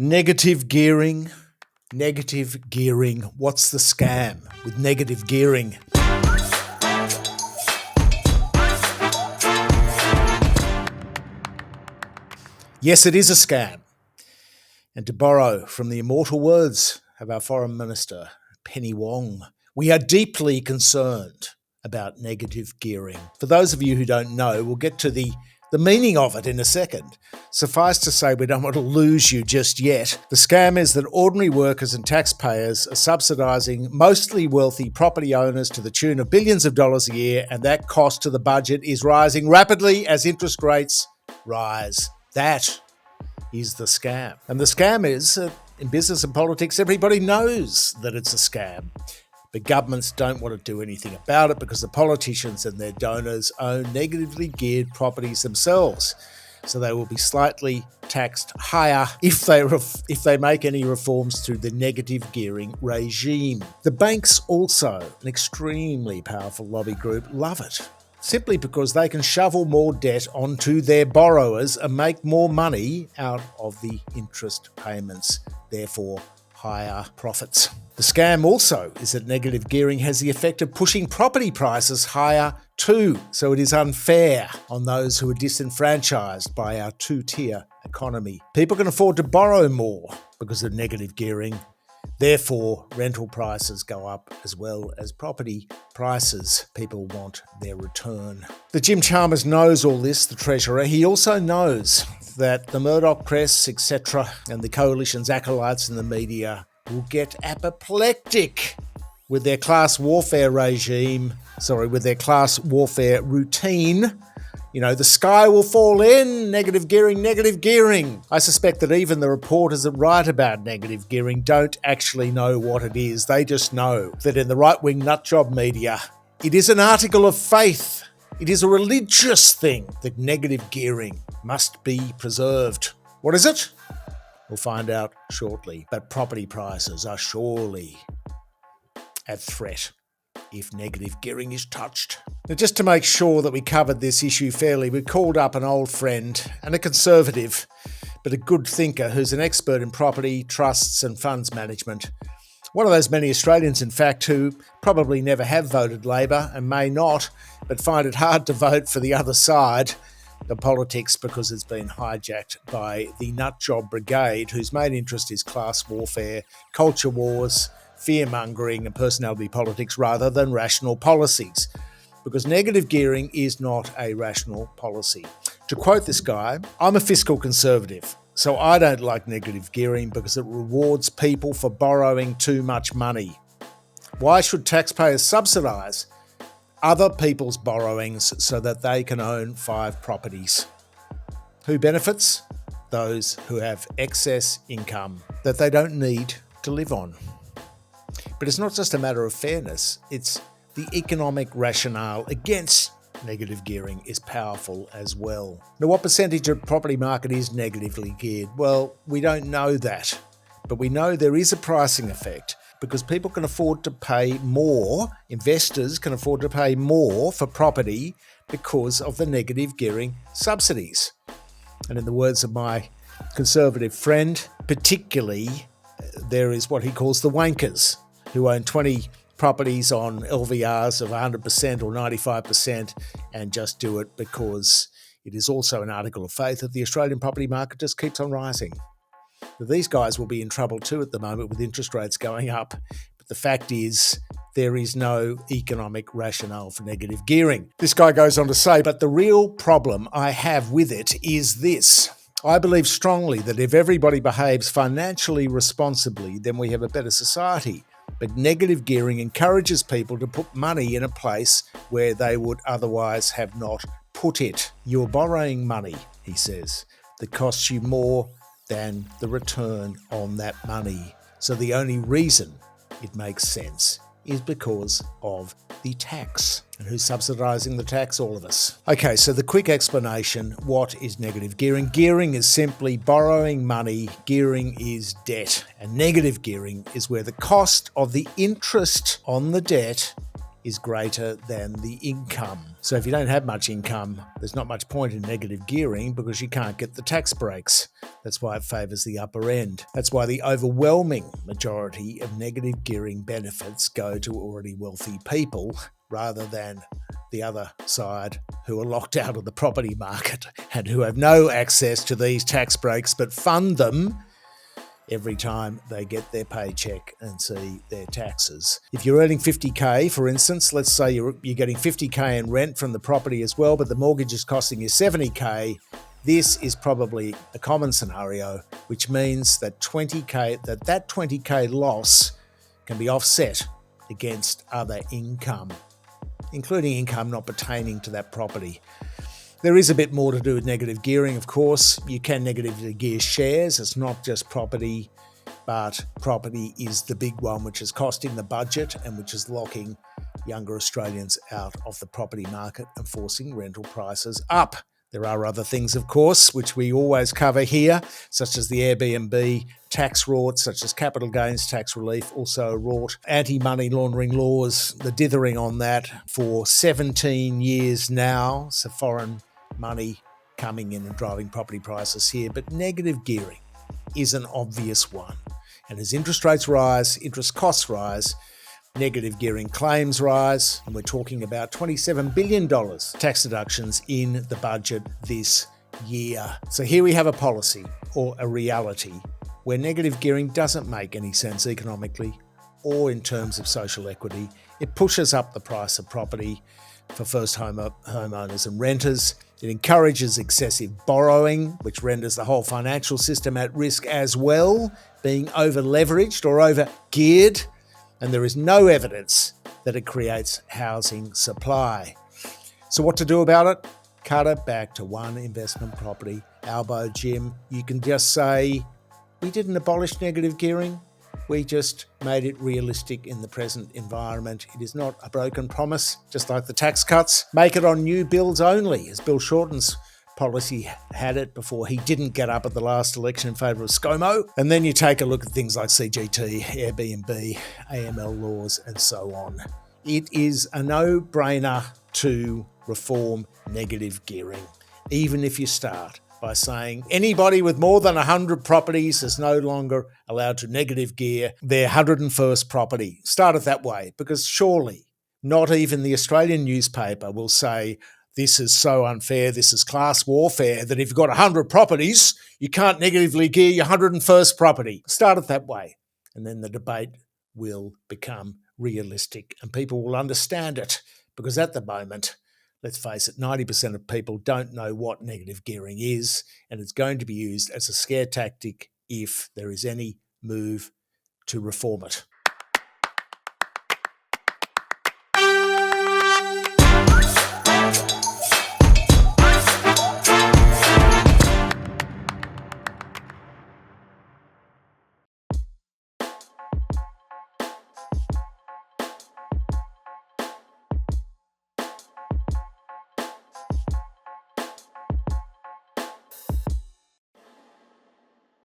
Negative gearing. Negative gearing. What's the scam with negative gearing? Yes, it is a scam. And to borrow from the immortal words of our Foreign Minister, Penny Wong, we are deeply concerned about negative gearing. For those of you who don't know, we'll get to the meaning of it in a second. Suffice to say, we don't want to lose you just yet. The scam is that ordinary workers and taxpayers are subsidising mostly wealthy property owners to the tune of billions of dollars a year, and that cost to the budget is rising rapidly as interest rates rise. That is the scam. And the scam is, in business and politics, everybody knows that it's a scam. But governments don't want to do anything about it because the politicians and their donors own negatively geared properties themselves. So they will be slightly taxed higher if they make any reforms through the negative gearing regime. The banks also, an extremely powerful lobby group, love it. Simply because they can shovel more debt onto their borrowers and make more money out of the interest payments, therefore higher profits. The scam also is that negative gearing has the effect of pushing property prices higher too, so it is unfair on those who are disenfranchised by our two-tier economy. People can afford to borrow more because of negative gearing. Therefore, rental prices go up as well as property prices. People want their return. The Jim Chalmers knows all this, the Treasurer. He also knows that the Murdoch press, etc., and the coalition's acolytes in the media will get apoplectic with their class warfare routine. You know, the sky will fall in, negative gearing. I suspect that even the reporters that write about negative gearing don't actually know what it is. They just know that in the right-wing nutjob media, it is an article of faith. It is a religious thing that negative gearing must be preserved. What is it? We'll find out shortly. But property prices are surely at threat if negative gearing is touched. Now, just to make sure that we covered this issue fairly, we called up an old friend and a conservative, but a good thinker who's an expert in property, trusts and funds management. One of those many Australians, in fact, who probably never have voted Labor and may not, but find it hard to vote for the other side of politics because it's been hijacked by the nutjob brigade, whose main interest is class warfare, culture wars, fear-mongering and personality politics rather than rational policies, because negative gearing is not a rational policy. To quote this guy, I'm a fiscal conservative, so I don't like negative gearing because it rewards people for borrowing too much money. Why should taxpayers subsidise other people's borrowings so that they can own 5 properties? Who benefits? Those who have excess income that they don't need to live on. But it's not just a matter of fairness, it's the economic rationale against negative gearing is powerful as well. Now, what percentage of the property market is negatively geared? Well, we don't know that, but we know there is a pricing effect because people can afford to pay more, investors can afford to pay more for property because of the negative gearing subsidies. And in the words of my conservative friend, particularly, there is what he calls the wankers, who own 20 properties on LVRs of 100% or 95% and just do it because it is also an article of faith that the Australian property market just keeps on rising. But these guys will be in trouble too at the moment with interest rates going up. But the fact is, there is no economic rationale for negative gearing. This guy goes on to say, but the real problem I have with it is this. I believe strongly that if everybody behaves financially responsibly, then we have a better society. But negative gearing encourages people to put money in a place where they would otherwise have not put it. You're borrowing money, he says, that costs you more than the return on that money. So the only reason it makes sense is because of the tax. And who's subsidising the tax? All of us. Okay, so the quick explanation, what is negative gearing? Gearing is simply borrowing money. Gearing is debt. And negative gearing is where the cost of the interest on the debt is greater than the income. So if you don't have much income, there's not much point in negative gearing because you can't get the tax breaks. That's why it favours the upper end. That's why the overwhelming majority of negative gearing benefits go to already wealthy people rather than the other side who are locked out of the property market and who have no access to these tax breaks but fund them every time they get their paycheck and see their taxes. If you're earning 50K, for instance, let's say you're getting 50K in rent from the property as well, but the mortgage is costing you 70K, this is probably a common scenario, which means that 20K loss can be offset against other income, including income not pertaining to that property. There is a bit more to do with negative gearing, of course. You can negatively gear shares. It's not just property, but property is the big one, which is costing the budget and which is locking younger Australians out of the property market and forcing rental prices up. There are other things, of course, which we always cover here, such as the Airbnb tax rort, such as capital gains tax relief, also rort, anti-money laundering laws, the dithering on that for 17 years now, so foreign money coming in and driving property prices here. But negative gearing is an obvious one. And as interest rates rise, interest costs rise, negative gearing claims rise, and we're talking about $27 billion tax deductions in the budget this year. So here we have a policy, or a reality, where negative gearing doesn't make any sense economically or in terms of social equity. It pushes up the price of property for first homeowners and renters. It encourages excessive borrowing, which renders the whole financial system at risk as well, being over-leveraged or over-geared. And there is no evidence that it creates housing supply. So what to do about it? Cut it back to one investment property. Albo Jim, you can just say, we didn't abolish negative gearing. We just made it realistic in the present environment. It is not a broken promise, just like the tax cuts. Make it on new builds only, as Bill Shorten's policy had it before he didn't get up at the last election in favour of ScoMo. And then you take a look at things like CGT, Airbnb, AML laws, and so on. It is a no-brainer to reform negative gearing, even if you start by saying anybody with more than 100 properties is no longer allowed to negative gear their 101st property. Start it that way, because surely not even the Australian newspaper will say, this is so unfair, this is class warfare, that if you've got 100 properties, you can't negatively gear your 101st property. Start it that way, and then the debate will become realistic and people will understand it, because at the moment, let's face it, 90% of people don't know what negative gearing is, and it's going to be used as a scare tactic if there is any move to reform it.